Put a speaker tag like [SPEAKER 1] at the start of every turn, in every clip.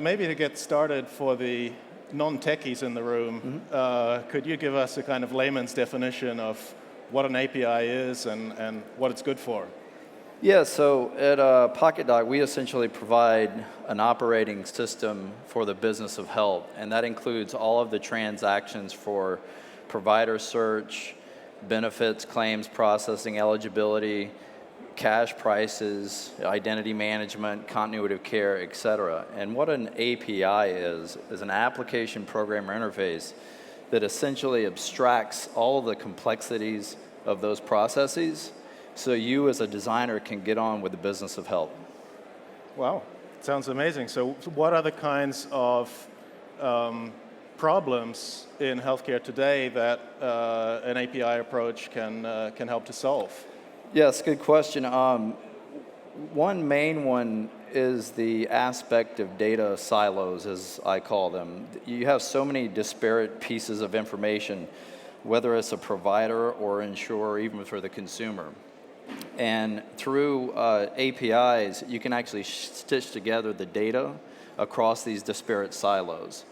[SPEAKER 1] maybe to get started for the non-techies in the room, could you give us a kind of layman's definition of what an API is and what it's good for?
[SPEAKER 2] Yeah, so at PocketDoc, we essentially provide an operating system for the business of health, and that includes all of the transactions for provider search, benefits, claims processing, eligibility, cash prices, identity management, continuity of care, et cetera. And what an API is an application programmer interface that essentially abstracts all of the complexities of those processes so you as a designer can get on with the business of health.
[SPEAKER 1] Wow, sounds amazing. So what are the kinds of problems in healthcare today that an API approach can help to solve?
[SPEAKER 2] Yes, good question. One main one is the aspect of data silos, as I call them. You have so many disparate pieces of information, whether it's a provider or insurer, even for the consumer. And through APIs, you can actually stitch together the data across these disparate silos.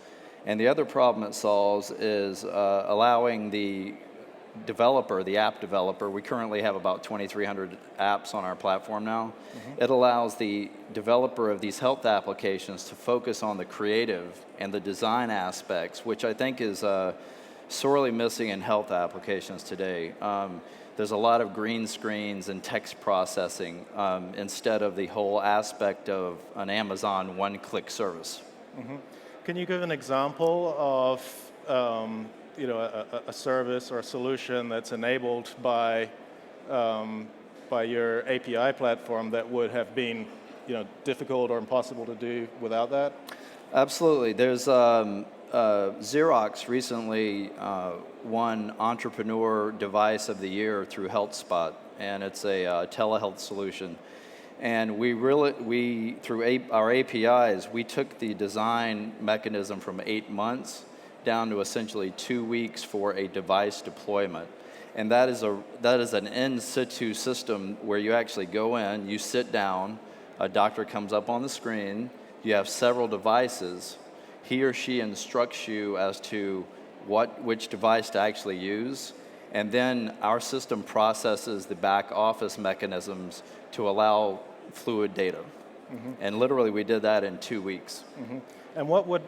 [SPEAKER 2] And the other problem it solves is allowing the developer, the app developer, we currently have about 2,300 apps on our platform now. It allows the developer of these health applications to focus on the creative and the design aspects, which I think is sorely missing in health applications today. There's a lot of green screens and text processing instead of the whole aspect of an Amazon one-click service.
[SPEAKER 1] Can you give an example of a service or a solution that's enabled by your API platform that would have been difficult or impossible to do without that?
[SPEAKER 2] Absolutely. There's Xerox recently won Entrepreneur Device of the Year through HealthSpot, and it's a telehealth solution. And we through our APIs, we took the design mechanism from 8 months down to essentially 2 weeks for a device deployment. And that is an in situ system where you actually go in, you sit down, a doctor comes up on the screen, you have several devices, he or she instructs you as to which device to actually use, and then our system processes the back office mechanisms to allow fluid data. And literally we did that in 2 weeks.
[SPEAKER 1] And what would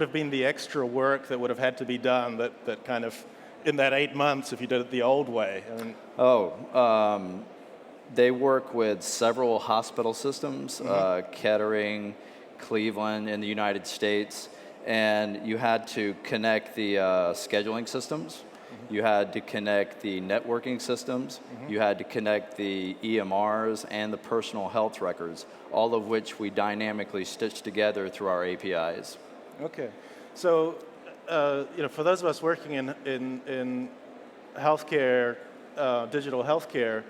[SPEAKER 1] have been the extra work that would have had to be done that kind of in that 8 months if you did it the old way?
[SPEAKER 2] They work with several hospital systems, Kettering, Cleveland in the United States, and you had to connect the scheduling systems. You had to connect the networking systems. You had to connect the EMRs and the personal health records, all of which we dynamically stitched together through our APIs.
[SPEAKER 1] Okay. So, for those of us working in healthcare, digital healthcare,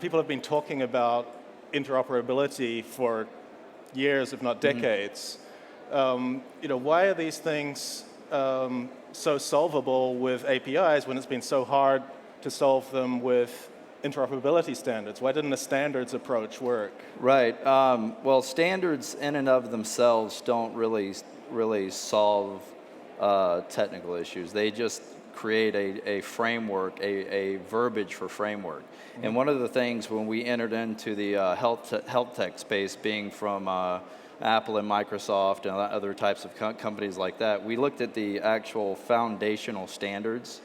[SPEAKER 1] people have been talking about interoperability for years, if not decades. Why are these things so solvable with APIs when it's been so hard to solve them with interoperability standards? Why didn't a standards approach work?
[SPEAKER 2] Right. Well, standards in and of themselves don't really solve technical issues. They just create a framework, a verbiage for framework. And one of the things when we entered into the health tech space, being from Apple and Microsoft and other types of companies like that, we looked at the actual foundational standards,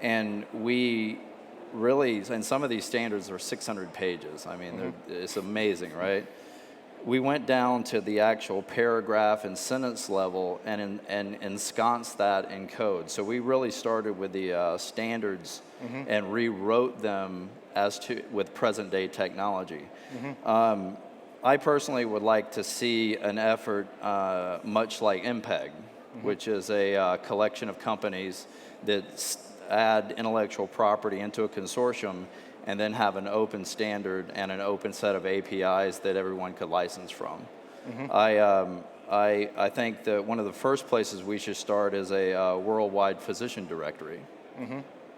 [SPEAKER 2] and and some of these standards are 600 pages. I mean, it's amazing, right? We went down to the actual paragraph and sentence level and ensconced that in code. So we really started with the standards and rewrote them with present day technology. I personally would like to see an effort much like MPEG, which is a collection of companies that add intellectual property into a consortium and then have an open standard and an open set of APIs that everyone could license from. I think that one of the first places we should start is a worldwide physician directory.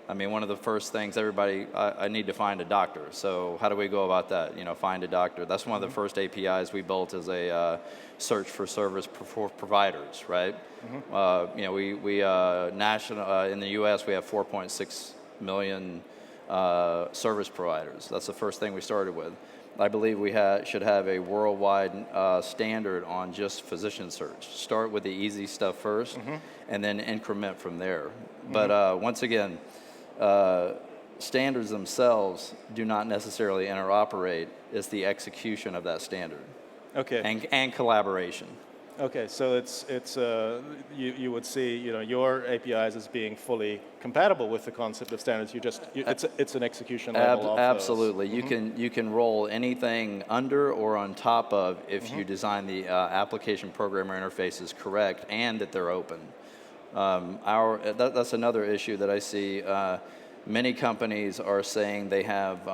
[SPEAKER 2] I mean, one of the first things I need to find a doctor. So how do we go about that? Find a doctor. That's one of the first APIs we built as a search for service for providers, right? We national in the U.S. we have 4.6 million service providers. That's the first thing we started with. I believe we should have a worldwide standard on just physician search. Start with the easy stuff first, and then increment from there. But once again, standards themselves do not necessarily interoperate. It's the execution of that standard.
[SPEAKER 1] Okay.
[SPEAKER 2] And collaboration.
[SPEAKER 1] Okay, so you would see your APIs as being fully compatible with the concept of standards. It's an execution level of
[SPEAKER 2] absolutely.
[SPEAKER 1] those.
[SPEAKER 2] You can roll anything under or on top of if you design the application programmer interfaces correct and that they're open. That's another issue that I see. Many companies are saying they have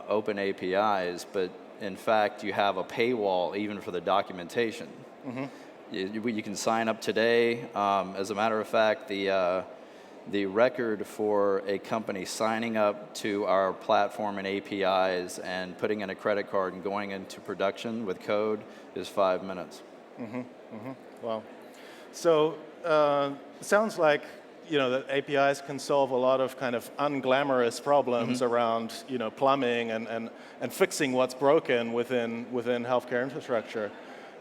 [SPEAKER 2] open APIs, but in fact you have a paywall even for the documentation. You can sign up today. As a matter of fact, the record for a company signing up to our platform and APIs and putting in a credit card and going into production with code is 5 minutes.
[SPEAKER 1] Wow. So sounds like that APIs can solve a lot of kind of unglamorous problems around plumbing and fixing what's broken within healthcare infrastructure.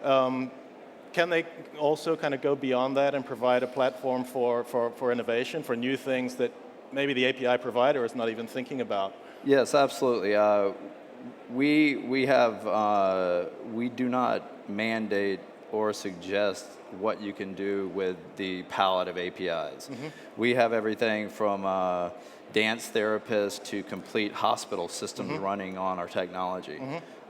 [SPEAKER 1] Can they also kind of go beyond that and provide a platform for innovation, for new things that maybe the API provider is not even thinking about?
[SPEAKER 2] Yes, absolutely. We do not mandate or suggest what you can do with the palette of APIs. We have everything from dance therapists to complete hospital systems running on our technology.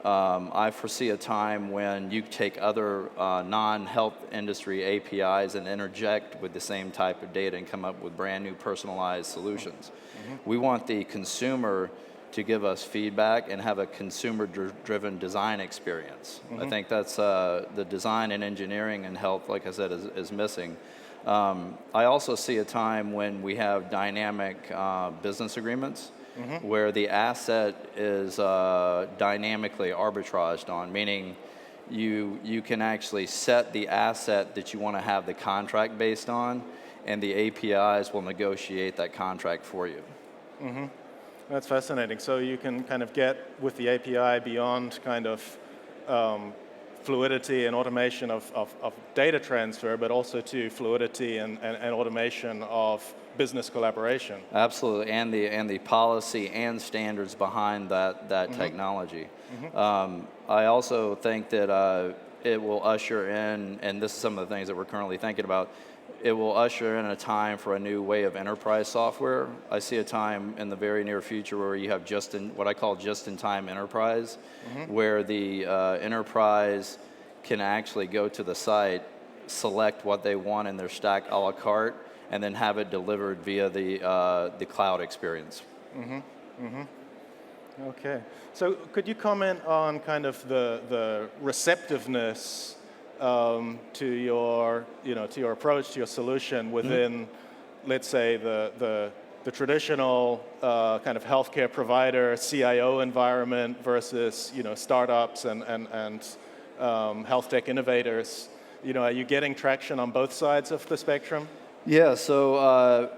[SPEAKER 2] I foresee a time when you take other non-health industry APIs and interject with the same type of data and come up with brand new personalized solutions. We want the consumer to give us feedback and have a consumer-driven design experience. I think that's the design and engineering in health, like I said, is missing. I also see a time when we have dynamic business agreements where the asset is dynamically arbitraged on, meaning you can actually set the asset that you want to have the contract based on, and the APIs will negotiate that contract for you.
[SPEAKER 1] That's fascinating. So you can kind of get with the API beyond kind of fluidity and automation of data transfer, but also to fluidity and automation of business collaboration.
[SPEAKER 2] Absolutely, and the policy and standards behind that technology. I also think that it will usher in, and this is some of the things that we're currently thinking about, it will usher in a time for a new way of enterprise software. I see a time in the very near future where you have what I call just-in-time enterprise, where the enterprise can actually go to the site, select what they want in their stack a la carte, and then have it delivered via the cloud experience.
[SPEAKER 1] Okay. So could you comment on kind of the receptiveness to your approach, to your solution within, let's say, the traditional kind of healthcare provider CIO environment versus startups and health tech innovators? Are you getting traction on both sides of the spectrum?
[SPEAKER 2] Yeah. So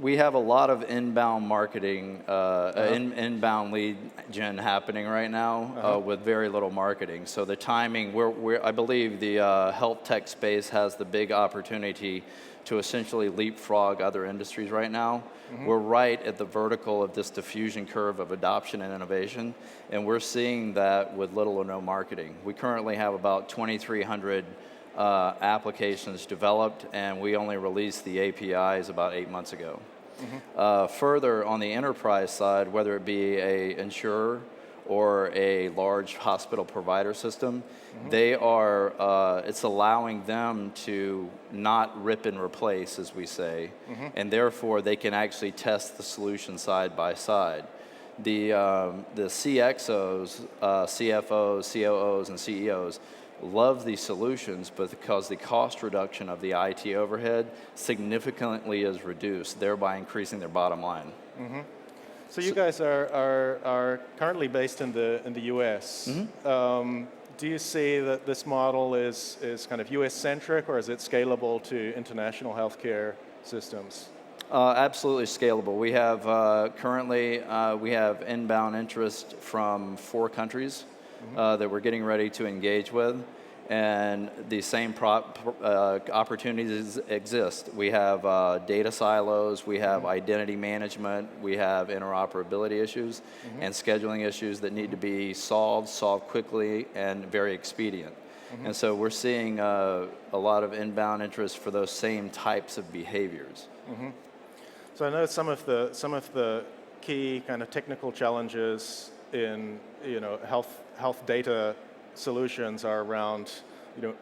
[SPEAKER 2] we have a lot of inbound marketing, inbound lead gen happening right now with very little marketing. So the timing, I believe the health tech space has the big opportunity to essentially leapfrog other industries right now. We're right at the vertical of this diffusion curve of adoption and innovation, and we're seeing that with little or no marketing. We currently have about 2,300 applications developed, and we only released the APIs about 8 months ago. Further, on the enterprise side, whether it be a insurer or a large hospital provider system, it's allowing them to not rip and replace, as we say, and therefore they can actually test the solution side by side. The CXOs, CFOs, COOs, and CEOs love these solutions, but because the cost reduction of the IT overhead significantly is reduced, thereby increasing their bottom line.
[SPEAKER 1] So you guys are currently based in the U.S. Do you see that this model is kind of U.S.-centric, or is it scalable to international healthcare systems?
[SPEAKER 2] Absolutely scalable. We have currently we have inbound interest from 4 countries that we're getting ready to engage with, and the same opportunities exist. We have data silos, we have identity management, we have interoperability issues, and scheduling issues that need to be solved quickly and very expedient. And so we're seeing a lot of inbound interest for those same types of behaviors.
[SPEAKER 1] So I know some of the key kind of technical challenges in health data solutions are around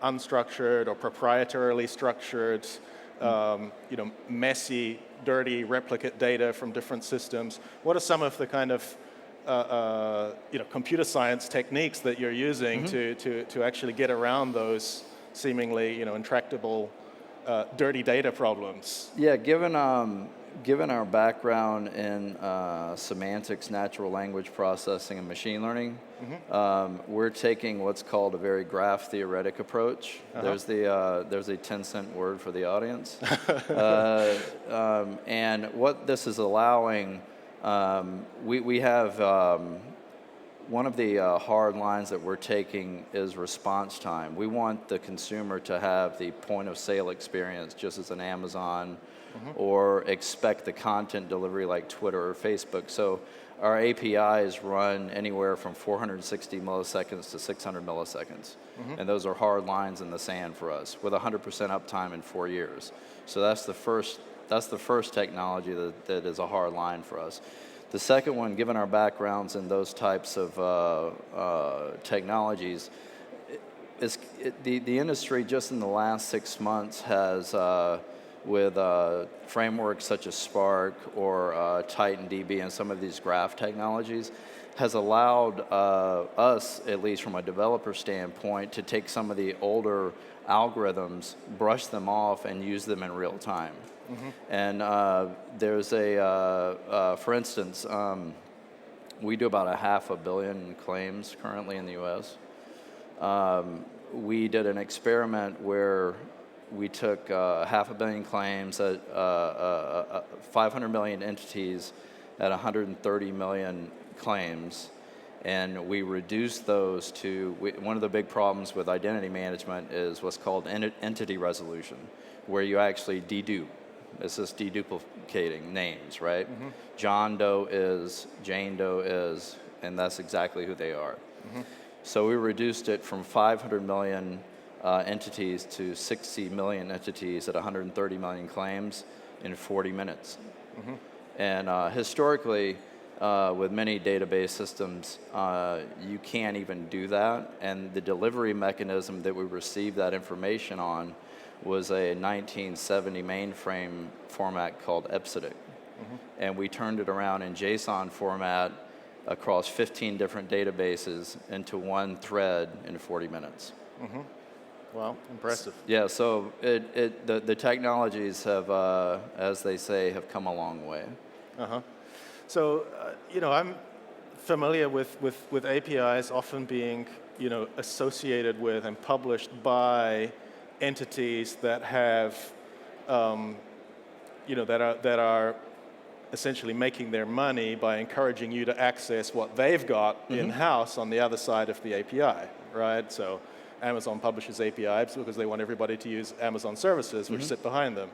[SPEAKER 1] unstructured or proprietarily structured, messy, dirty replicate data from different systems. What are some of the kind of computer science techniques that you're using to actually get around those seemingly intractable dirty data problems?
[SPEAKER 2] Yeah, given our background in semantics, natural language processing, and machine learning, we're taking what's called a very graph theoretic approach. There's a 10-cent word for the audience. And what this is allowing, we have one of the hard lines that we're taking is response time. We want the consumer to have the point of sale experience just as an Amazon, or expect the content delivery like Twitter or Facebook. So our APIs run anywhere from 460 milliseconds to 600 milliseconds. And those are hard lines in the sand for us, with 100% uptime in 4 years. So that's the first technology that is a hard line for us. The second one, given our backgrounds in those types of technologies, the industry just in the last 6 months has with frameworks such as Spark or TitanDB and some of these graph technologies, has allowed us, at least from a developer standpoint, to take some of the older algorithms, brush them off, and use them in real time. And there's for instance, we do about 500 million claims currently in the U.S. We did an experiment where we took 500 million claims at 500 million entities at 130 million claims, and we reduced those to, one of the big problems with identity management is what's called entity resolution, where you actually dedupe. It's just deduplicating names, right? John Doe is, Jane Doe is, and that's exactly who they are. So we reduced it from 500 million entities to 60 million entities at 130 million claims in 40 minutes. And historically, with many database systems, you can't even do that. And the delivery mechanism that we received that information on was a 1970 mainframe format called EBCDIC. And we turned it around in JSON format across 15 different databases into one thread in 40 minutes.
[SPEAKER 1] Wow, impressive.
[SPEAKER 2] Yeah, so the technologies have, as they say, have come a long way.
[SPEAKER 1] So, I'm familiar with APIs often being, associated with and published by entities that have, that are essentially making their money by encouraging you to access what they've got in-house on the other side of the API, right? So Amazon publishes APIs because they want everybody to use Amazon services, which sit behind them.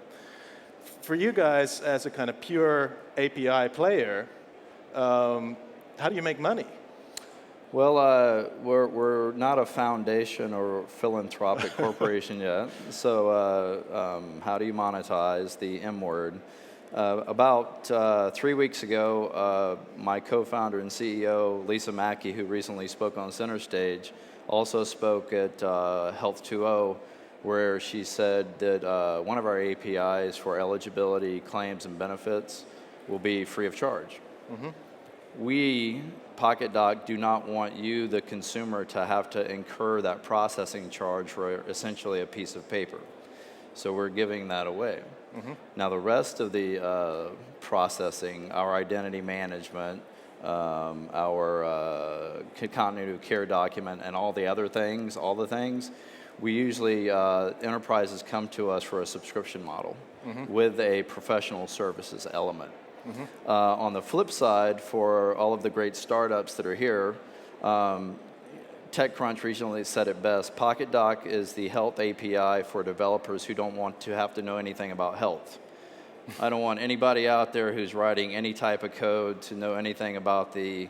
[SPEAKER 1] For you guys, as a kind of pure API player, how do you make money?
[SPEAKER 2] Well, we're not a foundation or philanthropic corporation yet. So how do you monetize the M word? About 3 weeks ago, my co-founder and CEO, Lisa Mackey, who recently spoke on Center Stage, also spoke at Health 2.0, where she said that one of our APIs for eligibility, claims, and benefits will be free of charge. we, PocketDoc, do not want you, the consumer, to have to incur that processing charge for essentially a piece of paper. So we're giving that away. Now the rest of the processing, our identity management, our continuity of care document, and all the things, we usually, enterprises come to us for a subscription model with a professional services element. On the flip side, for all of the great startups that are here, TechCrunch recently said it best: PocketDoc is the health API for developers who don't want to have to know anything about health. I don't want anybody out there who's writing any type of code to know anything about the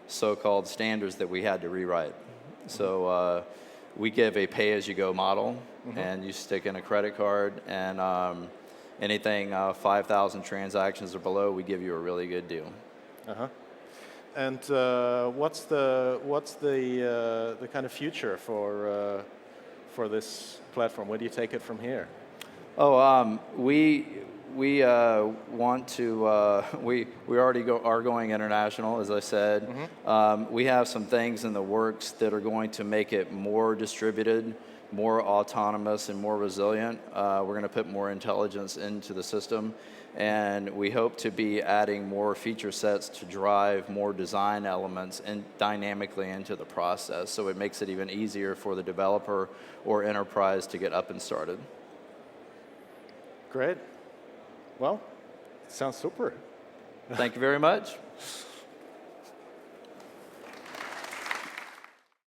[SPEAKER 2] so-called standards that we had to rewrite. So we give a pay-as-you-go model, and you stick in a credit card, and anything 5,000 transactions or below, we give you a really good deal.
[SPEAKER 1] And what's the kind of future for this platform? Where do you take it from here?
[SPEAKER 2] We want to. We already are going international, as I said. We have some things in the works that are going to make it more distributed, more autonomous, and more resilient. We're going to put more intelligence into the system, and we hope to be adding more feature sets to drive more design elements and dynamically into the process, so it makes it even easier for the developer or enterprise to get up and started.
[SPEAKER 1] Great. Well, sounds super.
[SPEAKER 2] Thank you very much.